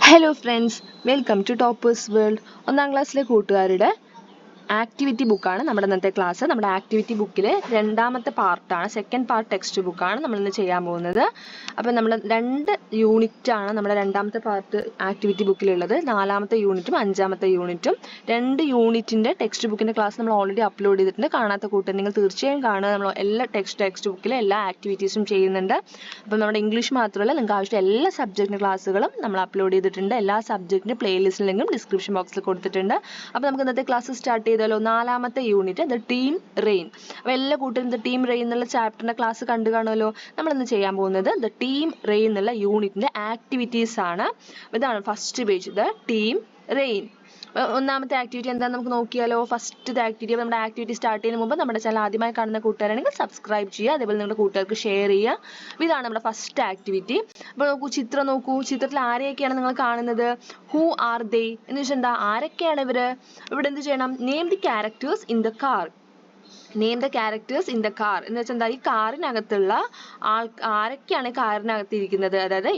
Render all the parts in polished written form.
Hello friends, welcome to Toppers World. ഒന്നാം ക്ലാസ്സിലെ കൂട്ടുകാരുടെ ആക്ടിവിറ്റി ബുക്കാണ് നമ്മുടെ ഇന്നത്തെ ക്ലാസ്. നമ്മുടെ ആക്ടിവിറ്റി ബുക്കിലെ രണ്ടാമത്തെ പാർട്ടാണ്, സെക്കൻഡ് പാർട്ട് ടെക്സ്റ്റ് ബുക്കാണ് നമ്മളിന്ന് ചെയ്യാൻ പോകുന്നത്. അപ്പോൾ നമ്മൾ 2 യൂണിറ്റാണ് നമ്മുടെ രണ്ടാമത്തെ പാർട്ട് ആക്ടിവിറ്റി ബുക്കിലുള്ളത്. 4ാമത്തെ യൂണിറ്റും 5ാമത്തെ യൂണിറ്റും. 2 യൂണിറ്റിൻ്റെ ടെക്സ്റ്റ് ബുക്കിൻ്റെ ക്ലാസ് നമ്മൾ ഓൾറെഡി അപ്ലോഡ് ചെയ്തിട്ടുണ്ട്. കാണാത്ത കൂട്ടുകാർ നിങ്ങൾ തീർച്ചയായും കാണുക. നമ്മൾ എല്ലാ ടെക്സ്റ്റ് ബുക്കിലെ എല്ലാ ആക്ടിവിറ്റീസും ചെയ്യുന്നുണ്ട്. അപ്പം നമ്മുടെ ഇംഗ്ലീഷ് മാത്രമല്ല, നിങ്ങൾക്ക് ആവശ്യമുള്ള എല്ലാ സബ്ജക്റ്റിൻ്റെ ക്ലാസ്സുകളും നമ്മൾ അപ്ലോഡ് ചെയ്തിട്ടുണ്ട്. എല്ലാ സബ്ജക്റ്റിൻ്റെ പ്ലേലിസ്റ്റ് ലിങ്കും ഡിസ്ക്രിപ്ഷൻ ബോക്സിൽ കൊടുത്തിട്ടുണ്ട്. അപ്പോൾ നമുക്ക് ഇന്നത്തെ ക്ലാസ് സ്റ്റാർട്ട് ചെയ്താലോ? 4ാമത്തെ യൂണിറ്റ് ദ ടീം റെയിൻ. അപ്പോൾ എല്ലാ കൂട്ടരും ദ ടീം റെയിൻ എന്നുള്ള ചാപ്റ്ററിൻ്റെ ക്ലാസ് കണ്ടു കാണുമല്ലോ. നമ്മളിന്ന് ചെയ്യാൻ പോകുന്നത് ദ ടീം റെയിൻ എന്നുള്ള യൂണിറ്റിൻ്റെ ആക്ടിവിറ്റീസ് ആണ്. ഇതാണ് first page, the team rain. ഒന്നാമത്തെ ആക്ടിവിറ്റി എന്താണെന്ന് നമുക്ക് നോക്കിയാലോ. First activity. നമ്മുടെ ആക്ടിവിറ്റി സ്റ്റാർട്ട് ചെയ്യുന്ന മുമ്പ് നമ്മുടെ ചാനൽ ആദ്യമായി കാണുന്ന കൂട്ടുകാരാണെങ്കിൽ സബ്സ്ക്രൈബ് ചെയ്യുക, അതേപോലെ നിങ്ങളുടെ കൂട്ടുകാർക്ക് ഷെയർ ചെയ്യുക. അപ്പോൾ ഇതാണ് നമ്മുടെ ഫസ്റ്റ് ആക്ടിവിറ്റി. അപ്പോൾ നോക്കൂ, ചിത്രം നോക്കൂ. ചിത്രത്തിൽ ആരെയൊക്കെയാണ് നിങ്ങൾ കാണുന്നത്? ഹൂ ആർ ദേ എന്ന് വെച്ചാൽ എന്താ? ആരൊക്കെയാണ് ഇവര്? ഇവിടെ എന്ത് ചെയ്യണം? Name the characters in the car. Name the characters in the car എന്ന് വെച്ചാൽ എന്താ? ഈ കാറിനകത്തുള്ള ആരൊക്കെയാണ് കാറിനകത്ത് ഇരിക്കുന്നത്? അതായത്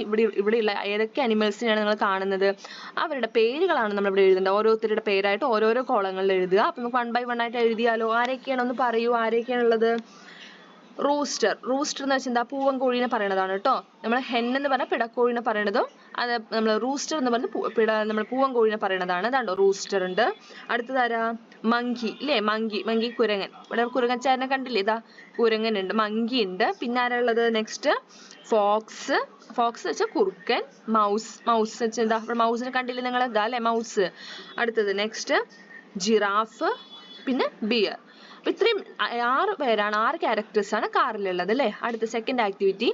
ഇവിടെയുള്ള ഏതൊക്കെ അനിമൽസിനെയാണ് നിങ്ങൾ കാണുന്നത്? അവരുടെ പേരുകളാണ് നമ്മൾ ഇവിടെ എഴുതേണ്ടത്. ഓരോരുത്തരുടെ പേരായിട്ട് ഓരോരോ കോളങ്ങളിൽ എഴുതുക. അപ്പം നമുക്ക് 1 by 1 ആയിട്ട് എഴുതിയാലോ. ആരൊക്കെയാണെന്ന് പറയൂ. ആരൊക്കെയാണുള്ളത്? റൂസ്റ്റർ. റൂസ്റ്റർ എന്ന് വെച്ചാൽ എന്താ? പൂവൻ കോഴീനെ പറയണതാണ് കേട്ടോ. നമ്മൾ ഹെൻ എന്ന് പറഞ്ഞാൽ പിടക്കോഴീനെ പറയണതും, അത് നമ്മൾ റൂസ്റ്റർ എന്ന് പറഞ്ഞാൽ നമ്മൾ പൂവൻ കോഴീനെ പറയണതാണ്. അതാണ്ടോ റൂസ്റ്റർ ഉണ്ട്. അടുത്തതാരാ? മങ്കി ഇല്ലേ? മങ്കി കുരങ്ങൻ. ഇവിടെ കുരങ്ങച്ചാരനെ കണ്ടില്ലേ? ഇതാ കുരങ്ങൻ ഉണ്ട്, മങ്കി ഉണ്ട്. പിന്നെ ആരാ ഉള്ളത്? Next Fox. ഫോക്സ് വെച്ചാൽ കുറുക്കൻ. മൗസ് വെച്ചാൽ എന്താ? ഇവിടെ മൗസിനെ കണ്ടില്ലേ നിങ്ങൾ? ഇതാ അല്ലേ മൗസ്. അടുത്തത് നെക്സ്റ്റ് ജിറാഫ്, പിന്നെ ബിയർ. ഇത്രയും 6 പേരാണ്, 6 ക്യാരക്ടേഴ്സ് ആണ് കാറിലുള്ളത് അല്ലേ. അടുത്ത second activity,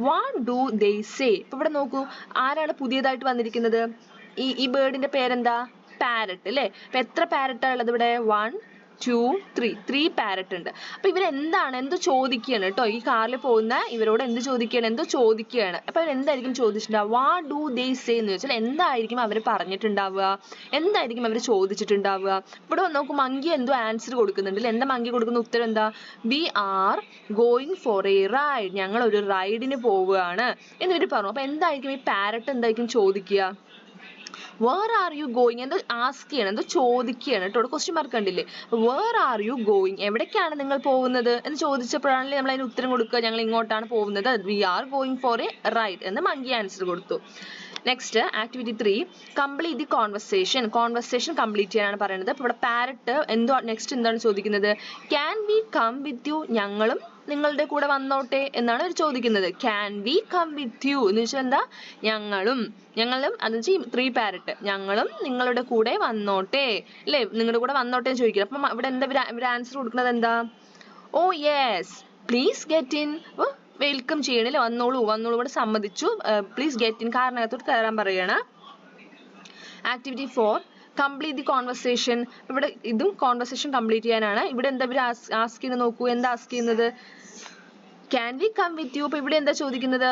what do they say. ഇപ്പൊ ഇവിടെ നോക്കൂ, ആരാണ് പുതിയതായിട്ട് വന്നിരിക്കുന്നത്? ഈ ബേർഡിന്റെ പേരെന്താ? പാരറ്റ് അല്ലേ. അപ്പൊ എത്ര പാരറ്റാണ് ഉള്ളത് ഇവിടെ? 1 2 3 പാരറ്റ് ഉണ്ട്. അപ്പൊ ഇവരെന്താണ്, എന്തോ ചോദിക്കുകയാണ് കേട്ടോ. ഈ കാറിൽ പോകുന്ന ഇവരോട് എന്ത് ചോദിക്കുകയാണ്? എന്തോ ചോദിക്കുകയാണ്. അപ്പൊ അവരെന്തായിരിക്കും ചോദിച്ചിട്ടുണ്ടാവുക? വാട്ട് ഡു ദേ സേ എന്ന് വെച്ചാൽ എന്തായിരിക്കും അവർ പറഞ്ഞിട്ടുണ്ടാവുക? എന്തായിരിക്കും അവർ ചോദിച്ചിട്ടുണ്ടാവുക? ഇവിടെ നോക്കൂ, മങ്കി എന്തോ ആൻസർ കൊടുക്കുന്നുണ്ട്. എന്താ മങ്കി കൊടുക്കുന്ന ഉത്തരം? എന്താ? We are going for a ride. ഞങ്ങൾ ഒരു റൈഡിന് പോവുകയാണ് എന്നിവർ പറഞ്ഞു. അപ്പൊ എന്തായിരിക്കും ഈ പാരറ്റ് എന്തായിരിക്കും ചോദിക്കുക? Where are you going? എന്തോ ആസ്ക് ചെയ്യണം, എന്തോ ചോദിക്കുകയാണ് കേട്ടോ. ക്വസ്റ്റ്യൻ മാർക്ക് കണ്ടില്ലേ? Where are you going? എവിടേക്കാണ് നിങ്ങൾ പോകുന്നത് എന്ന് ചോദിച്ചപ്പോഴാണല്ലേ നമ്മൾ അതിന് ഉത്തരം കൊടുക്കുക. ഞങ്ങൾ ഇങ്ങോട്ടാണ് പോകുന്നത്. We are going for a ride എന്ന് മങ്കി ആൻസർ കൊടുത്തു. Next activity 3, complete the conversation. Conversation complete ചെയ്യാനാണ് പറയുന്നത്. അപ്പോൾ ഇവിടെ പാരറ്റ് എന്തോ നെക്സ്റ്റ് എന്താണ് ചോദിക്കുന്നത്? Can we come with you? ഞങ്ങളും നിങ്ങളുടെ കൂടെ വന്നോട്ടെ എന്നാണ് അവർ ചോദിക്കുന്നത്. Can we come with you എന്ന് വെച്ചാൽ എന്താ? ഞങ്ങളും എന്ന് വെച്ചാൽ 3 പാരറ്റ്, ഞങ്ങളും നിങ്ങളുടെ കൂടെ വന്നോട്ടെ അല്ലേ. നിങ്ങളുടെ കൂടെ വന്നോട്ടെ എന്ന് ചോദിക്കുക. അപ്പം ഇവിടെ എന്താ ഇവർ ആൻസർ കൊടുക്കുന്നത്? എന്താ? Oh yes, please get in. Welcome ചെയ്യണല്ലേ, വന്നോളൂ ഇവിടെ സമ്മതിച്ചു. പ്ലീസ് ഗെറ്റ് ഇൻ, കാറിനകത്തോട്ട് കയറാൻ പറയാണ്. Activity 4, complete the conversation. ഇവിടെ ഇതും കോൺവെർസേഷൻ കംപ്ലീറ്റ് ചെയ്യാനാണ്. ഇവിടെ എന്താ ഇവർ ആസ്ക് ചെയ്യുന്നത്? നോക്കൂ, എന്താ ആസ്ക് ചെയ്യുന്നത്? Can we come with you. അപ്പൊ ഇവിടെ എന്താ ചോദിക്കുന്നത്?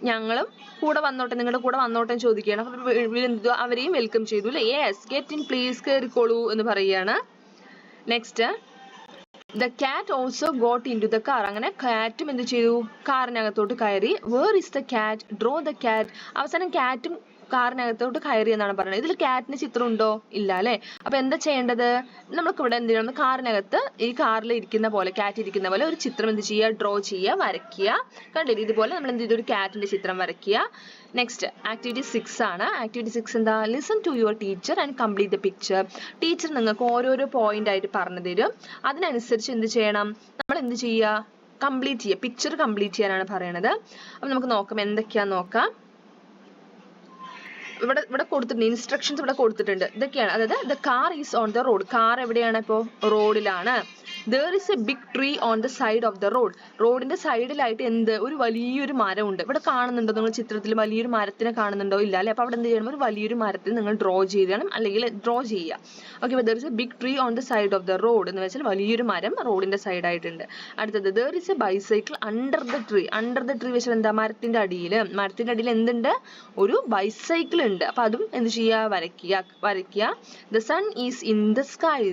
ഞങ്ങളും കൂടെ വന്നോട്ടെ, നിങ്ങളുടെ കൂടെ വന്നോട്ടെ എന്ന് ചോദിക്കുകയാണ്. അപ്പൊ അവരെയും വെൽക്കം ചെയ്തു അല്ലേ. യെസ്, ഗെറ്റ് ഇൻ പ്ലീസ്, കയറിക്കോളൂ എന്ന് പറയുകയാണ്. Next, the cat also got into the car. അങ്ങനെ കാറ്റും എന്ത് ചെയ്തു? കാറിനകത്തോട്ട് കയറി. Where is the cat? Draw the cat. അവസാനം കാറ്റും കാറിനകത്തോട്ട് കയറി എന്നാണ് പറയുന്നത്. ഇതിൽ കാറ്റിന് ചിത്രം ഉണ്ടോ? ഇല്ല അല്ലേ. അപ്പൊ എന്താ ചെയ്യേണ്ടത്? നമുക്ക് ഇവിടെ എന്ത് ചെയ്യണം? കാറിനകത്ത് ഈ കാറിൽ ഇരിക്കുന്ന പോലെ, കാറ്റ് ഇരിക്കുന്ന പോലെ ഒരു ചിത്രം എന്ത് ചെയ്യുക? ഡ്രോ ചെയ്യുക, വരയ്ക്കുക. കണ്ടില്ലേ? ഇതുപോലെ നമ്മൾ എന്ത് ചെയ്തു? ഒരു കാറ്റിന്റെ ചിത്രം വരയ്ക്കുക. നെക്സ്റ്റ് ആക്ടിവിറ്റി 6 ആണ്. ആക്ടിവിറ്റി 6 എന്താ? Listen to your teacher and complete the picture. Teacher നിങ്ങൾക്ക് ഓരോരോ പോയിന്റ് ആയിട്ട് പറഞ്ഞു തരും. അതിനനുസരിച്ച് എന്ത് ചെയ്യണം? നമ്മൾ എന്ത് ചെയ്യുക? കംപ്ലീറ്റ് ചെയ്യുക. പിക്ചർ കംപ്ലീറ്റ് ചെയ്യാനാണ് പറയണത്. അപ്പൊ നമുക്ക് നോക്കാം എന്തൊക്കെയാന്ന് നോക്കാം. ഇവിടെ കൊടുത്തിട്ടുണ്ട്, ഇൻസ്ട്രക്ഷൻസ് ഇവിടെ കൊടുത്തിട്ടുണ്ട്. ഇതൊക്കെയാണ്. അതായത് the car is on the road. Car എവിടെയാണ്? ഇപ്പോൾ റോഡിലാണ്. there is a big tree on the side of the road. റോഡിന്റെ സൈഡിലായിട്ട് എന്ത്? ഒരു വലിയൊരു മരം ഉണ്ട്. ഇവിടെ കാണുന്നുണ്ടോ നിങ്ങൾ ചിത്രത്തിൽ? വലിയൊരു മരത്തിനെ കാണുന്നുണ്ടോ? ഇല്ല അല്ലെ. അപ്പൊ അവിടെ എന്ത് ചെയ്യണം? ഒരു വലിയൊരു മരത്തിൽ നിങ്ങൾ ഡ്രോ ചെയ്യണം, അല്ലെങ്കിൽ ഡ്രോ ചെയ്യുക. Okay, there is a big tree on the side of the road എന്ന് വെച്ചാൽ വലിയൊരു മരം റോഡിന്റെ സൈഡായിട്ടുണ്ട്. അടുത്തത്, there is a bicycle under the tree. under the tree വെച്ചാൽ എന്താ? മരത്തിന്റെ അടിയിൽ എന്തുണ്ട്? ഒരു ബൈസൈക്കിൾ ഉണ്ട്. അപ്പൊ അതും എന്ത് ചെയ്യുക? വരയ്ക്കുക. the sun is in the sky.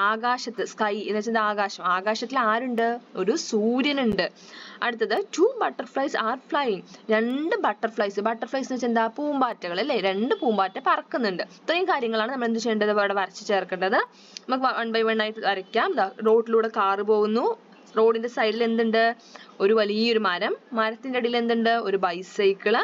ആകാശത്ത്, സ്കൈ എന്ന് വെച്ചാൽ ആകാശം, ആകാശത്തിൽ ആരുണ്ട്? ഒരു സൂര്യനുണ്ട്. അടുത്തത് 2 butterflies are flying. 2 ബട്ടർഫ്ലൈസ് എന്ന് വെച്ചാൽ എന്താ? പൂമ്പാറ്റകൾ അല്ലേ? 2 പൂമ്പാറ്റ പറക്കുന്നുണ്ട്. ഇത്രയും കാര്യങ്ങളാണ് നമ്മൾ എന്ത് ചെയ്യേണ്ടത്? ഇവിടെ വരച്ച് ചേർക്കേണ്ടത്. നമുക്ക് 1 by 1 ആയിട്ട് വരയ്ക്കാം. റോഡിലൂടെ കാറ് പോകുന്നു. റോഡിന്റെ സൈഡിൽ എന്തുണ്ട്? ഒരു വലിയൊരു മരം. മരത്തിന്റെ അടിയിൽ എന്തുണ്ട്? ഒരു ബൈസൈക്കിള്.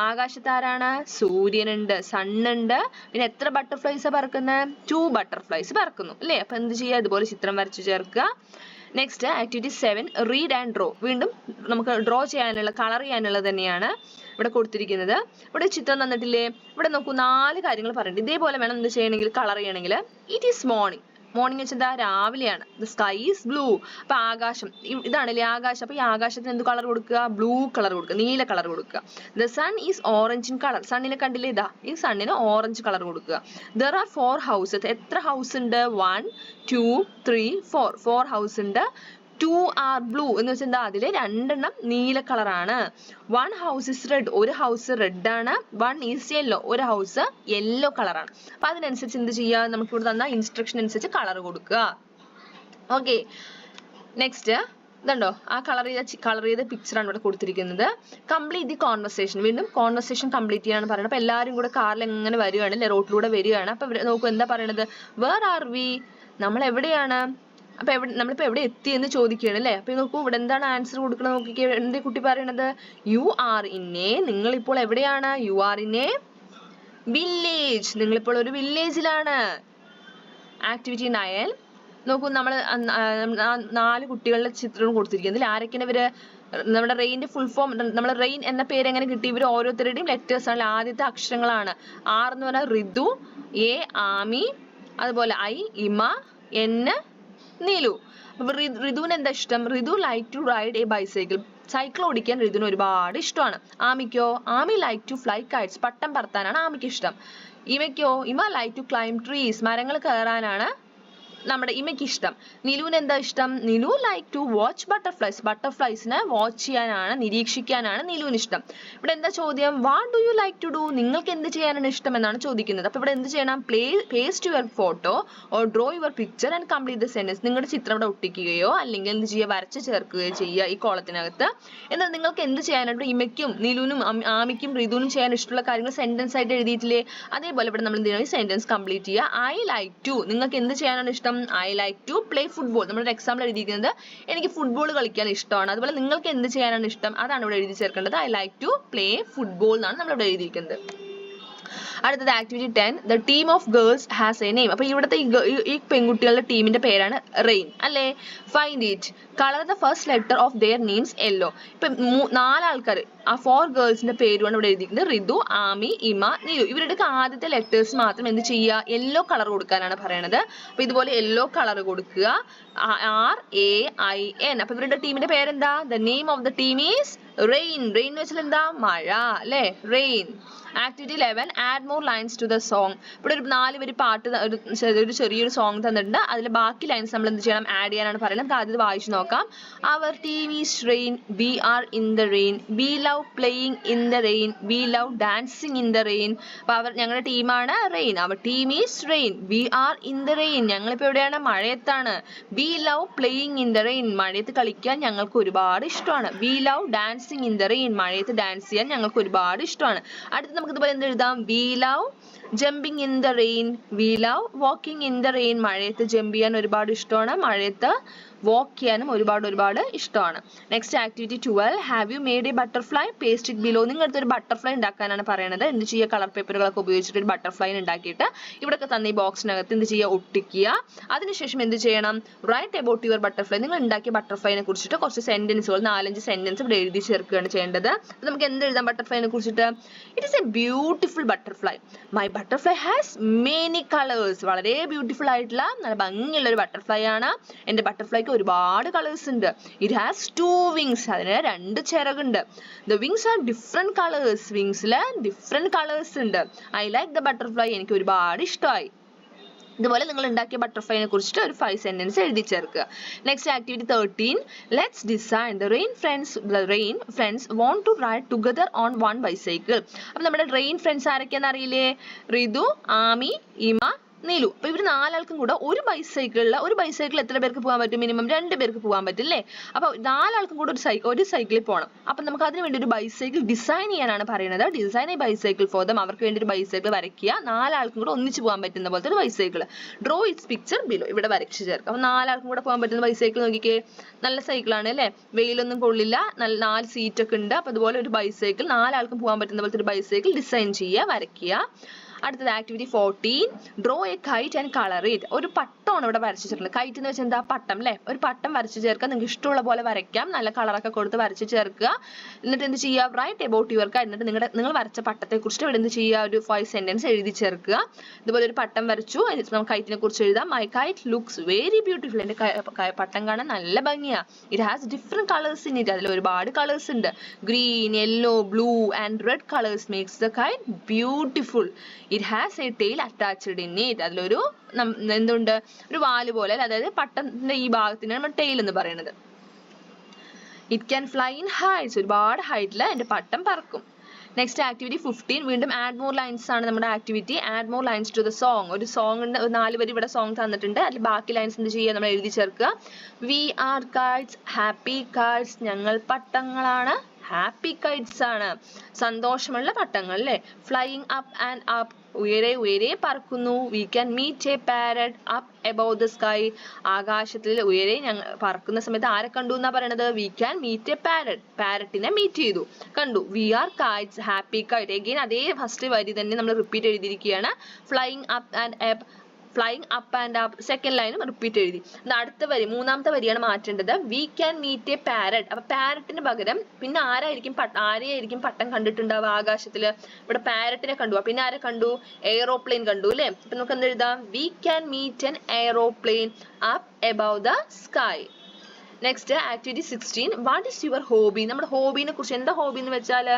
ആകാശത്ത് ആരാണ്? സൂര്യനുണ്ട്, സണ്ണുണ്ട്. പിന്നെ എത്ര ബട്ടർഫ്ലൈസ് പറക്കുന്നത്? 2 ബട്ടർഫ്ലൈസ് പറക്കുന്നു അല്ലേ? അപ്പൊ എന്ത് ചെയ്യുക? ഇതുപോലെ ചിത്രം വരച്ചു ചേർക്കുക. Next activity 7 read and draw. വീണ്ടും നമുക്ക് ഡ്രോ ചെയ്യാനുള്ള, കളർ ചെയ്യാനുള്ളത് തന്നെയാണ് ഇവിടെ കൊടുത്തിരിക്കുന്നത്. ഇവിടെ ചിത്രം തന്നിട്ടില്ലേ? ഇവിടെ നോക്കൂ, 4 കാര്യങ്ങൾ പറയുന്നുണ്ട്. ഇതേപോലെ വേണം എന്ത് ചെയ്യണമെങ്കിൽ, കളർ ചെയ്യണമെങ്കിൽ. It is morning. മോർണിംഗ് വെച്ചാൽ എന്താ? രാവിലെയാണ്. The sky is blue. അപ്പൊ ആകാശം ഇതാണല്ലേ ആകാശം. അപ്പൊ ഈ ആകാശത്തിന് എന്ത് കളർ കൊടുക്കുക? ബ്ലൂ കളർ കൊടുക്കുക, നീല കളർ കൊടുക്കുക. The sun is orange in colour. സണ്ണിനെ കണ്ടില്ലേ? ഇതാ ഈ സണ്ണിന് ഓറഞ്ച് കളർ കൊടുക്കുക. There are 4 houses. എത്ര ഹൗസ് ഉണ്ട്? 1 2 3 4. 4 ഹൗസ് ഉണ്ട്. 2 are blue എന്ന് വെച്ചാൽ എന്താ? അതില് 2 നീല കളറാണ്. 1 house is red. ഒരു ഹൗസ് റെഡ് ആണ്. 1 is yellow. ഒരു ഹൗസ് യെല്ലോ കളറാണ്. അപ്പൊ അതിനനുസരിച്ച് എന്ത് ചെയ്യുക? നമുക്ക് ഇവിടെ തന്ന ഇൻസ്ട്രക്ഷൻ അനുസരിച്ച് കളർ കൊടുക്കുക. ഓക്കെ, നെക്സ്റ്റ് ഇതുണ്ടോ? ആ കളർ ചെയ്ത പിക്ചറാണ് ഇവിടെ കൊടുത്തിരിക്കുന്നത്. Complete the conversation. വീണ്ടും കോൺവെർസേഷൻ കംപ്ലീറ്റ് ചെയ്യാനാണ് പറയുന്നത്. അപ്പൊ എല്ലാവരും കൂടെ കാറിൽ എങ്ങനെ വരികയാണ് അല്ലെ? റോഡിലൂടെ വരികയാണ്. അപ്പൊ നോക്കൂ എന്താ പറയണത്? Where are we? നമ്മൾ എവിടെയാണ്? അപ്പൊ നമ്മളിപ്പോ എവിടെ എത്തി എന്ന് ചോദിക്കുകയാണ് അല്ലെ? അപ്പൊ നോക്കൂ ഇവിടെ എന്താണ് ആൻസർ കൊടുക്കണം നോക്കിക്കേ. എന്റെ കുട്ടി പറയണത് യു ആർ ഇൻ എ. നിങ്ങൾ ഇപ്പോൾ എവിടെയാണ്? You are in A village. നിങ്ങളിപ്പോൾ ഒരു വില്ലേജിലാണ്. ആക്ടിവിറ്റി 9 നോക്കൂ, നമ്മൾ 4 കുട്ടികളുടെ ചിത്രം കൊടുത്തിരിക്കുന്നത്. ആരൊക്കെയാണ് ഇവര്? നമ്മുടെ റെയിന്റെ ഫുൾ ഫോം, നമ്മൾ റെയിൻ എന്ന പേര് എങ്ങനെ കിട്ടി? ഇവർ ഓരോരുത്തരുടെയും ലെറ്റേഴ്സ് ആണ്. ആദ്യത്തെ അക്ഷരങ്ങളാണ്. ആർ എന്ന് പറഞ്ഞാൽ ഋതു, എ ആമി, അതുപോലെ ഐ ഇമ, എൻ നീലു. അപ്പൊ ഋതുവിന് എന്താ ഇഷ്ടം? Ritu like to ride a bicycle. Cycle ഓടിക്കാൻ ഋതുവിന് ഒരുപാട് ഇഷ്ടമാണ്. ആമിക്കോ? Ami like to fly kites. പട്ടം പറത്താനാണ് ആമിക്ക് ഇഷ്ടം. ഇമയ്ക്കോ? Ima like to climb trees. മരങ്ങൾ കയറാനാണ് നമ്മുടെ ഇമയ്ക്ക് ഇഷ്ടം. നിലുവിന് എന്താ ഇഷ്ടം? Nilu like to watch butterflies. ബട്ടർഫ്ലൈസിനെ വാച്ച് ചെയ്യാനാണ്, നിരീക്ഷിക്കാനാണ് നിലുവിന് ഇഷ്ടം. ഇവിടെ എന്താ ചോദ്യം? What do you like to do? നിങ്ങൾക്ക് എന്ത് ചെയ്യാനാണ് ഇഷ്ടം എന്നാണ് ചോദിക്കുന്നത്. അപ്പൊ ഇവിടെ എന്ത് ചെയ്യണം? Paste your photo or draw your picture and complete the sentence. നിങ്ങളുടെ ചിത്രം ഇവിടെ ഒട്ടിക്കുകയോ അല്ലെങ്കിൽ എന്ത് ചെയ്യുക? വരച്ച് ചേർക്കുകയോ ചെയ്യുക ഈ കോളത്തിനകത്ത്. എന്നാൽ നിങ്ങൾക്ക് എന്ത് ചെയ്യാനായിട്ട് ഇമയ്ക്കും നിലുവിനും ആമിക്കും ഋതുവിനും ചെയ്യാൻ ഇഷ്ടമുള്ള കാര്യങ്ങൾ സെന്റൻസ് ആയിട്ട് എഴുതിയിട്ടില്ലേ? അതേപോലെ ഇവിടെ നമ്മൾ എന്ത് ചെയ്യണം? ഈ സെന്റൻസ് കംപ്ലീറ്റ് ചെയ്യുക. I like to. നിങ്ങൾക്ക് എന്ത് ചെയ്യാനാണ് ഇഷ്ടം? I like to play football. നമ്മുടെ എക്സാമ്പിൾ എഴുതിയിരിക്കുന്നത് എനിക്ക് ഫുട്ബോൾ കളിക്കാൻ ഇഷ്ടമാണ്. അതുപോലെ നിങ്ങൾക്ക് എന്ത് ചെയ്യാനാണ് ഇഷ്ടം? അതാണ് ഇവിടെ എഴുതി ചേർക്കേണ്ടത്. I like to play football എന്നാണ് നമ്മൾ ഇവിടെ എഴുതിയിരിക്കുന്നത്. അടുത്തത് activity 10 the team of girls has a name. അപ്പൊ ഇവിടുത്തെ ഈ പെൺകുട്ടികളുടെ ടീമിന്റെ പേരാണ് റെയിൻ അല്ലേ? Find it. Colour the first letter of their names yellow. ഇപ്പൊ 4 ആൾക്കാർ, ആ 4 ഗേൾസിന്റെ പേരുമാണ് ഇവിടെ എഴുതിയിരിക്കുന്നത്. ഋതു, ആമി, ഇമ, നീലു. ഇവരുടെ ആദ്യത്തെ ലെറ്റേഴ്സ് മാത്രം എന്ത് ചെയ്യുക? യെല്ലോ കളർ കൊടുക്കാനാണ് പറയണത്. അപ്പൊ ഇതുപോലെ യെല്ലോ കളർ കൊടുക്കുക. RAIN. അപ്പൊ ഇവരുടെ ടീമിന്റെ പേരെന്താ? The name of the team is rain. Rain എന്ന് വെച്ചാൽ എന്താ? മഴ അല്ലേ? Rain. Activity 11 add more lines to the song. ഇവിടെ ഒരു 4 വരി പാട്ട്, ഒരു ചെറിയൊരു സോങ് തന്നിട്ടുണ്ട്. അതിൽ ബാക്കി ലൈൻസ് നമ്മൾ എന്ത് ചെയ്യണം? ആഡ് ചെയ്യാനാണ് പറയുന്നത്. നമുക്ക് ആദ്യം വായിച്ചു നോക്കാം. Our team is rain, we are in the rain, we love playing in the rain, we love dancing in the rain. അപ്പൊ ഞങ്ങളുടെ ടീമാണ് റെയിൻ. Our team is rain, we are in the rain. ഞങ്ങളിപ്പോ എവിടെയാണ്? മഴയത്താണ്. We love playing in the rain. മഴയത്ത് കളിക്കാൻ ഞങ്ങൾക്ക് ഒരുപാട് ഇഷ്ടമാണ്. We love dancing in the rain. മഴയത്ത് ഡാൻസ് ചെയ്യാൻ ഞങ്ങൾക്ക് ഒരുപാട് ഇഷ്ടമാണ്. അടുത്ത് നമുക്ക് ഇതുപോലെ എന്ത് എഴുതാം? We love jumping in the rain, we love walking in the rain. മഴയത്ത് ജമ്പ് ചെയ്യാൻ ഒരുപാട് ഇഷ്ടമാണ്. മഴയത്ത് വാക്ക് ചെയ്യാനും ഒരുപാട് ഇഷ്ടമാണ്. Next activity 12 have you made A butterfly? Paste it below. നിങ്ങൾക്ക് ഒരു ബട്ടർഫ്ലൈ ഉണ്ടാക്കാനാണ് പറയുന്നത്. എന്ത് ചെയ്യുക? കളർ പേപ്പറുകളൊക്കെ ഉപയോഗിച്ചിട്ട് ഒരു ബട്ടർഫ്ലൈ ഉണ്ടാക്കിയിട്ട് ഇവിടെയൊക്കെ തന്നെ ഈ ബോക്സിനകത്ത് എന്ത് ചെയ്യുക? ഒട്ടിക്കുക. അതിനുശേഷം എന്ത് ചെയ്യണം? Write about your butterfly. നിങ്ങൾ ഉണ്ടാക്കിയ ബട്ടർഫ്ലൈനെ കുറിച്ചിട്ട് കുറച്ച് സെന്റൻസുകൾ, 4-5 സെന്റൻസ് ഇവിടെ എഴുതി ചേർക്കുകയാണ് ചെയ്യേണ്ടത്. നമുക്ക് എന്ത് എഴുതാം ബട്ടർഫ്ലൈനെ കുറിച്ചിട്ട്? It is A beautiful butterfly. My butterfly has many colours. വളരെ ബ്യൂട്ടിഫുൾ ആയിട്ടുള്ള നല്ല ഭംഗിയുള്ള ഒരു ബട്ടർഫ്ലൈ ആണ്. എന്റെ ബട്ടർഫ്ലൈക്ക് ഒരുപാട് കളേഴ്സ് ഉണ്ട്. It has 2 wings. അതിന് 2 ചിറകുണ്ട്. The wings are different colours. വിങ്സില് ഡിഫറെന്റ് കളേഴ്സ് ഉണ്ട്. I like the butterfly. എനിക്ക് ഒരുപാട് ഇഷ്ടമായി. ഇതുപോലെ നിങ്ങൾ ഉണ്ടാക്കിയ ബട്ടർഫ്ലൈനെ കുറിച്ചിട്ട് ഒരു 5 സെന്റൻസ് എഴുതി ചേർക്കുക. Next activity 13 let's design the rain friends want to ride together on 1 bicycle. അപ്പൊ നമ്മുടെ റെയിൻ ഫ്രണ്ട്സ് ആരൊക്കെയാണെന്ന് അറിയില്ലേ? ഋതു, ആമി, ഇമ, നീലു. അപ്പൊ ഇവർ 4 ആൾക്കും കൂടെ ഒരു ബൈസൈക്കിൾ എത്ര പേർക്ക് പോകാൻ പറ്റും? മിനിമം 2 പേർക്ക് പോകാൻ പറ്റും അല്ലേ? അപ്പൊ 4 ആൾക്കും കൂടെ ഒരു സൈക്കിളിൽ പോകണം. അപ്പൊ നമുക്ക് അതിന് വേണ്ടി ഒരു ബൈസൈക്കിൾ ഡിസൈൻ ചെയ്യാനാണ് പറയുന്നത്. Design A bicycle for them. അവർക്ക് വേണ്ടി ഒരു ബൈസൈക്കിൾ വരയ്ക്കുക. 4 ആൾക്കും കൂടെ ഒന്നിച്ച് പോകാൻ പറ്റുന്ന പോലത്തെ ഒരു bicycle. Draw it's picture below. ഇവിടെ വരച്ച് ചേർക്കാം. അപ്പൊ 4 ആൾക്കും കൂടെ പോകാൻ പറ്റുന്ന ബൈസൈക്കിൾ നോക്കിക്കേ, നല്ല സൈക്കിളാണ് അല്ലേ? വെയിലൊന്നും കൊള്ളില്ല, 4 സീറ്റ് ഒക്കെ ഉണ്ട്. അപ്പൊ അതുപോലെ ഒരു ബൈസൈക്കിൾ, 4 ആൾക്കും പോകാൻ പറ്റുന്ന പോലത്തെ ഒരു ബൈസൈക്കിൾ ഡിസൈൻ ചെയ്യുക, വരയ്ക്കുക. അടുത്തത് activity 14, draw A KITE and colour it. ഒരു പട്ടമാണ് ഇവിടെ വരച്ചു ചേർക്കുന്നത്. കൈറ്റ് എന്ന് വെച്ചാൽ എന്താ? പട്ടം അല്ലേ? ഒരു പട്ടം വരച്ചു ചേർക്കുക. നിങ്ങൾക്ക് ഇഷ്ടമുള്ള പോലെ വരയ്ക്കാം, നല്ല കളറൊക്കെ കൊടുത്ത് വരച്ചു ചേർക്കുക. എന്നിട്ട് എന്ത് ചെയ്യുക? Write about your kite. എന്നിട്ട് നിങ്ങൾ വരച്ച പട്ടത്തെ കുറിച്ച് ഇവിടെ എന്ത് ചെയ്യുക? ഒരു 5 സെന്റൻസ് എഴുതി ചേർക്കുക. ഇതുപോലെ ഒരു പട്ടം വരച്ചു, നമുക്ക് കൈറ്റിനെ കുറിച്ച് എഴുതാം. My kite looks very beautiful. എന്റെ പട്ടം കാണാൻ നല്ല ഭംഗിയാ. It has different colours in it. അതിൽ ഒരുപാട് കളേഴ്സ് ഉണ്ട്. Green, yellow, blue and red colours makes the kite beautiful. It has a tail attached in it. അതിലൊരു എന്തുണ്ട്? ഒരു വാല് പോലെ, അതായത് പട്ടത്തിന്റെ ഈ ഭാഗത്തിനാണ് നമ്മൾ ടെയിൽ എന്ന് പറയുന്നത്. It can fly in heights. ഒരുപാട് ഹൈറ്റിൽ എന്റെ പട്ടം പറക്കും. നെക്സ്റ്റ് ആക്ടിവിറ്റി 15, വീണ്ടും ആഡ് മോർ ലൈൻസ് ആണ് നമ്മുടെ activity. Add more lines to the song. ഒരു സോങ് ഉണ്ട്, 4 വരി ഇവിടെ സോങ് തന്നിട്ടുണ്ട്. അതിൽ ബാക്കി ലൈൻസ് എന്ത് ചെയ്യുക? നമ്മൾ എഴുതി ചേർക്കുക. We are kites, happy kites. ഞങ്ങൾ പട്ടങ്ങളാണ്, ഹാപ്പി കൈറ്റ്സ് ആണ്, സന്തോഷമുള്ള പട്ടങ്ങൾ അല്ലേ? Flying up and up. ഉയരെ ഉയരെ പറക്കുന്നു. We can meet a parrot up above the sky. ആകാശത്തിൽ ഉയരെ ഞങ്ങൾ പറക്കുന്ന സമയത്ത് ആരെ കണ്ടു എന്നാ പറയണത്? We can meet a parrot. പാരറ്റിനെ മീറ്റ് ചെയ്തു, കണ്ടു. We are kites, happy kite. Again അതേ ഫസ്റ്റ് വരി തന്നെ നമ്മൾ റിപ്പീറ്റ് എഴുതിയിരിക്കുകയാണ്. Flying up and up, flying up and up. Second ലൈനും റിപ്പീറ്റ് എഴുതി. അടുത്ത വരി, 3ാമത്തെ വരിയാണ് മാറ്റേണ്ടത്. We can meet a parrot. അപ്പൊ പാരറ്റിന് പകരം പിന്നെ ആരെയായിരിക്കും പട്ടം കണ്ടിട്ടുണ്ടാവുക ആകാശത്തില്? ഇവിടെ പാരറ്റിനെ കണ്ടു. പിന്നെ ആരെ കണ്ടു? എയറോപ്ലെയിൻ കണ്ടു അല്ലെ? അപ്പൊ നമുക്ക് എന്ത് എഴുതാം? We can meet an aeroplane up above the sky. Next activity 16, what is your hobby. നമ്മുടെ ഹോബിനെ കുറിച്ച്, എന്താ ഹോബി എന്ന് വെച്ചാൽ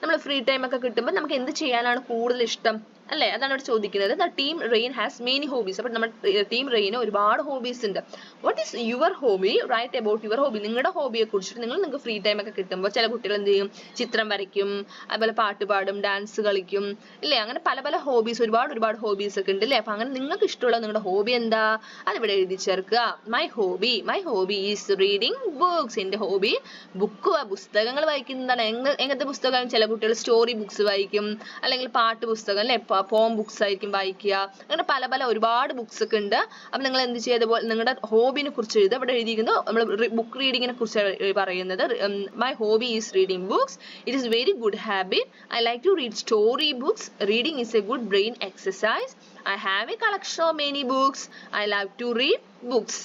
നമ്മൾ ഫ്രീ ടൈം ഒക്കെ കിട്ടുമ്പോൾ നമുക്ക് എന്ത് ചെയ്യാനാണ് കൂടുതൽ ഇഷ്ടം അല്ലേ? അതാണ് ഇവിടെ ചോദിക്കുന്നത്. The team rain has many hobbies. അപ്പോൾ നമ്മുടെ ടീം റെയിന് ഒരുപാട് ഹോബീസ് ഉണ്ട്. What is your hobby? Write about your hobby. നിങ്ങളുടെ ഹോബിയെ കുറിച്ചിട്ട് നിങ്ങൾക്ക് ഫ്രീ ടൈം ഒക്കെ കിട്ടുമ്പോൾ ചില കുട്ടികൾ എന്ത് ചെയ്യും? ചിത്രം വരയ്ക്കും, അതുപോലെ പാട്ട് പാടും, ഡാൻസ് കളിക്കും ഇല്ലേ? അങ്ങനെ പല പല ഹോബീസ്, ഒരുപാട് ഹോബീസ് ഒക്കെ ഉണ്ട് അല്ലേ? അപ്പൊ അങ്ങനെ നിങ്ങൾക്ക് ഇഷ്ടമുള്ള നിങ്ങളുടെ ഹോബി എന്താ? അതിവിടെ എഴുതി ചേർക്കുക. My hobby is reading books. എന്റെ ഹോബി പുസ്തകങ്ങൾ വായിക്കുന്നതാണ്. എങ്ങനത്തെ പുസ്തകം? ചില കുട്ടികൾ സ്റ്റോറി ബുക്സ് വായിക്കും, അല്ലെങ്കിൽ പാട്ട് പുസ്തകം അല്ലെ, പോം ബുക്സ് ആയിരിക്കും വായിക്കുക. അങ്ങനെ പല പല ഒരുപാട് ബുക്സ് ഒക്കെ ഉണ്ട്. അപ്പൊ നിങ്ങൾ എന്ത് ചെയ്തപ്പോൾ നിങ്ങളുടെ ഹോബിനെ കുറിച്ച് എഴുതുക. ഇവിടെ എഴുതിയിരിക്കുന്നു നമ്മൾ ബുക്ക് റീഡിങ്ങിനെ കുറിച്ച് പറയുന്നത്. My hobby is reading books. It is very good habit. I like to read story books. Reading is a good brain exercise. I have a collection of many books. I love to read books.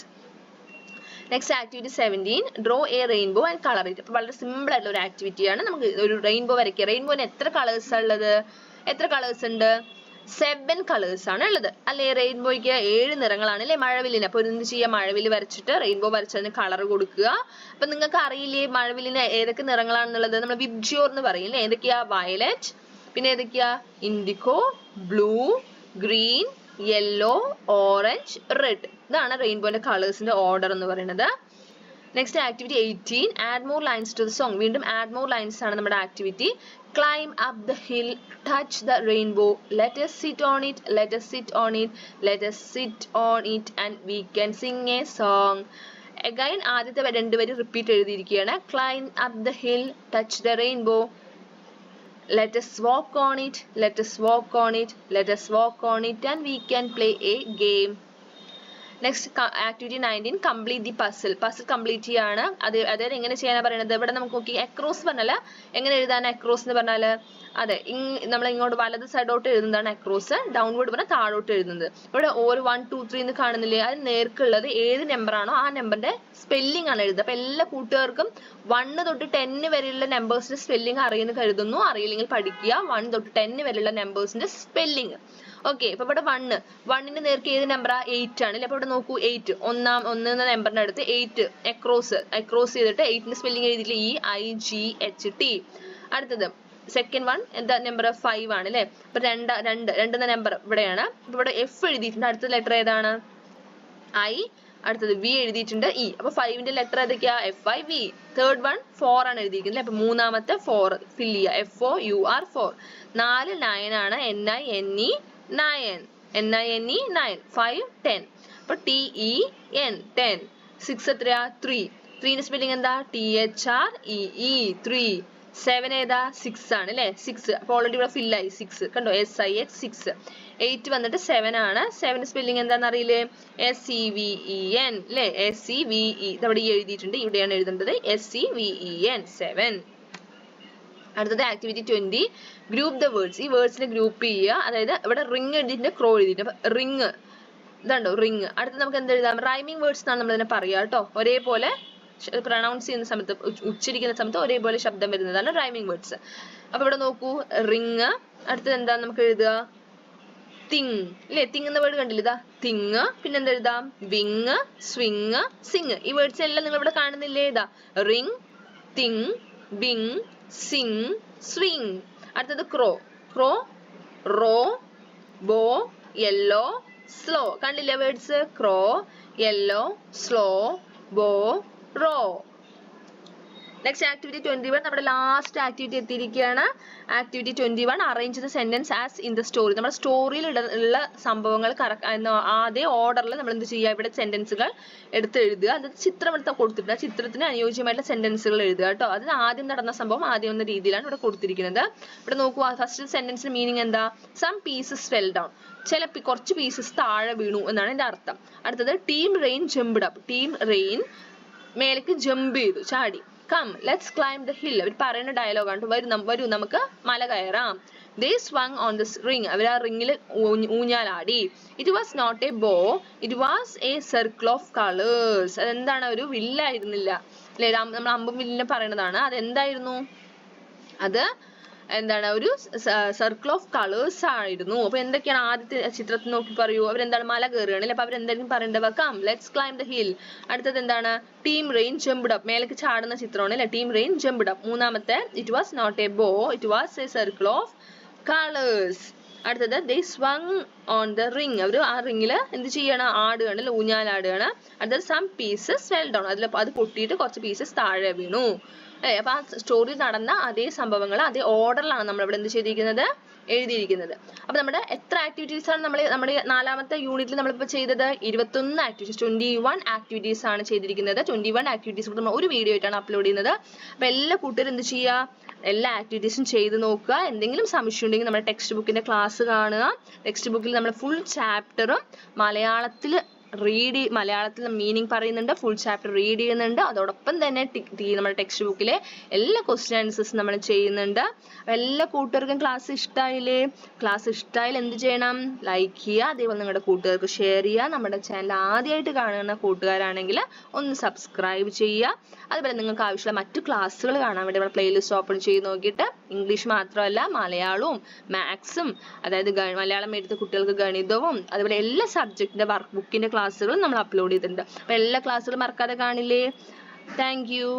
Next activity 17, draw a rainbow and colour it. അപ്പോൾ വളരെ simple ആയിട്ടുള്ള ഒരു ആക്ടിവിറ്റിയാണ്. നമുക്ക് ഒരു rainbow വരയ്ക്കുക. റെയിൻബോന് എത്ര കളേഴ്സാണ് ഉള്ളത്? എത്ര കളേഴ്സ് ഉണ്ട്? 7 കളേഴ്സ് ആണ് ഉള്ളത് അല്ലേ? റെയിൻബോയ്ക്ക് 7 നിറങ്ങളാണ് അല്ലേ? മഴവില്ലിന്. അപ്പോൾ എന്ത് ചെയ്യുക? മഴവില്ല് വരച്ചിട്ട് റെയിൻബോ വരച്ചതിന് കളർ കൊടുക്കുക. അപ്പൊ നിങ്ങൾക്ക് അറിയില്ലേ മഴവില്ലിന് ഏതൊക്കെ നിറങ്ങളാണെന്നുള്ളത്? നമ്മൾ വിബ്ജിയോർ എന്ന് പറയില്ലേ? ഏതൊക്കെയാ? വയലറ്റ്, പിന്നെ ഏതൊക്കെയാ? Indigo, blue, green, yellow, orange, red. ഇതാണ് റെയിൻബോന്റെ കളേഴ്സിന്റെ ഓർഡർ എന്ന് പറയുന്നത്. Next activity 18, add more lines to the song. വീണ്ടും ആഡ് മോർ ലൈൻസ് ആണ് നമ്മുടെ activity. Climb up the hill, touch the rainbow, let us sit on it, let us sit on it, let us sit on it and we can sing a song. Again ആദ്യത്തെ 2 വരി repeat എഴുതിയിരിക്കുകയാണ്. Climb up the hill, touch the rainbow, let us walk on it, let us walk on it, let us walk on it and we can play a game. Next activity 19, complete the puzzle. Puzzle complete ചെയ്യാണ്. അതായത് എങ്ങനെ ചെയ്യാനാണ് പറയുന്നത്? ഇവിടെ നമുക്ക് നോക്കി across പറഞ്ഞാൽ എങ്ങനെ എഴുതാൻ? അക്രോസ് എന്ന് പറഞ്ഞാൽ അതെ നമ്മൾ ഇങ്ങോട്ട് വലത് സൈഡോട്ട് എഴുതുന്നതാണ് അക്രോസ്. ഡൗൺവേർഡ് പറഞ്ഞാൽ താഴോട്ട് എഴുതുന്നത്. ഇവിടെ ഓരോ 1 2 3 എന്ന് കാണുന്നില്ലേ? അത് നേർക്കുള്ളത് ഏത് നമ്പർ ആണോ ആ നമ്പറിന്റെ സ്പെല്ലിംഗ് ആണ് എഴുതുക. അപ്പൊ എല്ലാ കൂട്ടുകാർക്കും 1 തൊട്ട് 10 വരെയുള്ള നമ്പേഴ്സിന്റെ സ്പെല്ലിംഗ് അറിയുമെന്ന് കരുതുന്നു. അറിയില്ലെങ്കിൽ പഠിക്കുക. 1 തൊട്ട് 10 വരെയുള്ള നമ്പേഴ്സിന്റെ സ്പെല്ലിംഗ്. ഓക്കെ, ഇപ്പൊ ഇവിടെ 1 നേർക്ക് ഏത് നമ്പറാ? 8 ആണ് അല്ലെ? അപ്പൊ ഇവിടെ നോക്കൂ, 8 1 എന്ന നമ്പറിന്റെ അടുത്ത് 8 അക്രോസ് ചെയ്തിട്ട് 8ന്റെ സ്പെല്ലിംഗ് എഴുതിയില്ലേ? EIGHT. അടുത്തത് സെക്കൻഡ് വൺ എന്താ? നമ്പർ 5 ആണ് അല്ലെ? അപ്പൊ 2 എന്ന നമ്പർ ഇവിടെയാണ്. അപ്പൊ ഇവിടെ F എഴുതിയിട്ടുണ്ട്. അടുത്ത ലെറ്റർ ഏതാണ്? I. അടുത്തത് V എഴുതിയിട്ടുണ്ട്, E. അപ്പൊ 5ന്റെ ലെറ്റർ ഏതൊക്കെയാ? FIV. തേർഡ് വൺ 4 ആണ് എഴുതിയിരിക്കുന്നത്. അപ്പൊ മൂന്നാമത്തെ 4 ഫിൽ ചെയ്യുക. FOUR 4. 4 9 ആണ്. NINE 9. NINE 9 5 10 അപ്പോൾ TEN 10 6 എത്രയാ 3 3ന്റെ സ്പെല്ലിംഗ് എന്താ THREE 3 7 ഏതാ 6 ആണ് അല്ലേ 6 അപ്പോൾ ഓൾറെഡി ഇവിടെ ഫിൽ ആയി 6 കണ്ടോ SIX 6 8 വന്നിട്ട് 7 ആണ് 7 സ്പെല്ലിംഗ് എന്താണെന്ന് അറിയില്ലേ SEVEN അല്ലേ SEVE ഇതവിടെ എഴുതിയിട്ടുണ്ട് ഇവിടെയാണ് എഴുതേണ്ടത് SEVEN 7 അടുത്തത് ആക്ടിവിറ്റി 20 ഗ്രൂപ്പ് ദ വേർഡ്സ് ഈ വേർഡ്സിനെ ഗ്രൂപ്പ് ചെയ്യുക അതായത് ഇവിടെ റിംഗ് എഴുതിയിട്ടുണ്ട് ക്രോ എഴുതിയിട്ടുണ്ട് അപ്പൊ റിംഗ് ഇതുണ്ടോ റിംഗ് അടുത്ത് നമുക്ക് എന്ത് എഴുതാം റൈമിംഗ് വേർഡ്സ് എന്നാണ് നമ്മൾ ഇതിനെ പറയുക കേട്ടോ ഒരേപോലെ പ്രൊനൗൺസ് ചെയ്യുന്ന സമയത്ത് ഉച്ചരിക്കുന്ന സമയത്ത് ഒരേപോലെ ശബ്ദം വരുന്നതാണ് റൈമിംഗ് വേർഡ്സ് അപ്പൊ ഇവിടെ നോക്കൂ റിംഗ് അടുത്തത് എന്താ നമുക്ക് എഴുതുക തിങ് അല്ലേ തിങ് എന്ന വേർഡ് കണ്ടില്ല ഇതാ തിങ് പിന്നെ എന്താ എഴുതാം വിങ് സ്വിങ് സിങ് ഈ വേർഡ്സ് എല്ലാം നിങ്ങൾ ഇവിടെ കാണുന്നില്ലേ ഇതാ ring thing wing Singh swing അടുത്തത് ക്രോ ക്രോ റോ ബോ യെല്ലോ സ്ലോ കണ്ടില്ലേ വേർഡ്സ് ക്രോ യെല്ലോ സ്ലോ ബോ റോ നെക്സ്റ്റ് ആക്ടിവിറ്റി 21 നമ്മുടെ ലാസ്റ്റ് ആക്ടിവിറ്റി എത്തിയിരിക്കുകയാണ് activity 21 arrange the sentence as in the story നമ്മുടെ സ്റ്റോറിയിൽ ഉള്ള സംഭവങ്ങൾ അതേ ഓർഡറിൽ നമ്മൾ എന്ത് ചെയ്യുക ഇവിടെ സെന്റൻസുകൾ എടുത്ത് എഴുതുക അത് ചിത്രം എടുത്ത് കൊടുത്തിട്ടുണ്ട് ചിത്രത്തിന് അനുയോജ്യമായിട്ടുള്ള സെന്റൻസുകൾ എഴുതുക കേട്ടോ അത് ആദ്യം നടന്ന സംഭവം ആദ്യം എന്ന രീതിയിലാണ് ഇവിടെ കൊടുത്തിരിക്കുന്നത് ഇവിടെ നോക്കുക ഫസ്റ്റ് സെന്റൻസിന് മീനിങ് എന്താ സം പീസസ് ഫെൽ ഡൗൺ കുറച്ച് പീസസ് താഴെ വീണു എന്നാണ് എൻ്റെ അർത്ഥം അടുത്തത് team rain jumped up team rain മേലേക്ക് ജമ്പ് ചെയ്തു ചാടി come let's climb the hill അവർ പറയുന്ന ഡയലോഗ് ആണ് വരൂ നമുക്ക് മല കയറാം they swung on the ring അവർ ആ റിംഗിൽ ഊഞ്ഞാലാടി it was not a bow it was a circle of colours അതെന്താണ് ഒരു വില്ലായിരുന്നില്ല അല്ലെ നമ്മൾ അമ്പും വില്ലിനെ പറയുന്നതാണ് അതെന്തായിരുന്നു അത് എന്താണ് ഒരു സർക്കിൾ ഓഫ് കളേഴ്സ് ആയിരുന്നു അപ്പൊ എന്തൊക്കെയാണ് ആദ്യത്തെ ചിത്രത്തിൽ നോക്കി പറയൂ അവരെന്താണ് മല കയറുകയാണ് അല്ലെ അപ്പൊ അവരെന്തായാലും പറയേണ്ടത് come let's climb the hill അടുത്തത് എന്താണ് ടീം റെയിൻ ജംപ്ഡ് അപ്പ് മേലേക്ക് ചാടുന്ന ചിത്രമാണ് അല്ലെ ടീം റെയിൻ ജംപ്ഡ് അപ്പ് മൂന്നാമത്തെ it was not a bow it was a circle of colours അടുത്തത് ദേ സ്വങ് ഓൺ ദ റിംഗ് അവർ ആ റിംഗിൽ എന്ത് ചെയ്യണം ആടുകയാണ് അല്ലെ ഊഞ്ഞാലാടുകയാണ് അടുത്തത് സം പീസസ് ഫെൽ ഡൗൺ അത് പൊട്ടിയിട്ട് കുറച്ച് പീസസ് താഴെ വീണു അല്ലെ അപ്പൊ ആ സ്റ്റോറി നടന്ന അതേ സംഭവങ്ങൾ അതേ ഓർഡറിലാണ് നമ്മൾ ഇവിടെ എന്ത് ചെയ്തിരിക്കുന്നത് എഴുതിയിരിക്കുന്നത് അപ്പൊ നമ്മുടെ എത്ര ആക്ടിവിറ്റീസ് ആണ് നമ്മുടെ നാലാമത്തെ യൂണിറ്റിൽ നമ്മളിപ്പോ ചെയ്തത് 21 ആക്ടിവിറ്റീസ് 21 ആക്ടിവിറ്റീസ് ആണ് ചെയ്തിരിക്കുന്നത് 21 ആക്ടിവിറ്റീസ് നമ്മൾ ഒരു വീഡിയോ ആയിട്ടാണ് അപ്ലോഡ് ചെയ്യുന്നത് അപ്പൊ എല്ലാ കൂട്ടുകാരും എന്ത് ചെയ്യുക എല്ലാ ആക്ടിവിറ്റീസും ചെയ്ത് നോക്കുക എന്തെങ്കിലും സംശയം ഉണ്ടെങ്കിൽ നമ്മുടെ ടെക്സ്റ്റ് ബുക്കിന്റെ ക്ലാസ് കാണുക ടെക്സ്റ്റ് ബുക്കിൽ നമ്മൾ ഫുൾ ചാപ്റ്ററും മലയാളത്തിൽ മീനിങ് പറയുന്നുണ്ട് ഫുൾ ചാപ്റ്റർ റീഡ് ചെയ്യുന്നുണ്ട് അതോടൊപ്പം തന്നെ നമ്മുടെ ടെക്സ്റ്റ് ബുക്കിലെ എല്ലാ ക്വസ്റ്റ്യൻ ആൻസേഴ്സും നമ്മൾ ചെയ്യുന്നുണ്ട് എല്ലാ കൂട്ടുകാർക്കും ക്ലാസ് ഇഷ്ടമായില്ലേ ക്ലാസ് ഇഷ്ടമായാൽ എന്ത് ചെയ്യണം ലൈക്ക് ചെയ്യുക അതേപോലെ നിങ്ങളുടെ കൂട്ടുകാർക്ക് ഷെയർ ചെയ്യുക നമ്മുടെ ചാനൽ ആദ്യമായിട്ട് കാണുന്ന കൂട്ടുകാരാണെങ്കിൽ ഒന്ന് സബ്സ്ക്രൈബ് ചെയ്യുക അതുപോലെ നിങ്ങൾക്ക് ആവശ്യമുള്ള മറ്റു ക്ലാസ്സുകൾ കാണാൻ വേണ്ടി നമ്മുടെ പ്ലേലിസ്റ്റ് ഓപ്പൺ ചെയ്ത് നോക്കിയിട്ട് ഇംഗ്ലീഷ് മാത്രമല്ല മലയാളവും മാത്സും അതായത് മലയാളം എടുത്ത കുട്ടികൾക്ക് ഗണിതവും അതുപോലെ എല്ലാ സബ്ജക്റ്റിന്റെ വർക്ക് ബുക്കിന്റെ ക്ലാസ്സുകളും നമ്മൾ അപ്ലോഡ് ചെയ്തിട്ടുണ്ട് അപ്പൊ എല്ലാ ക്ലാസ്സുകളും മറക്കാതെ കാണില്ലേ താങ്ക് യു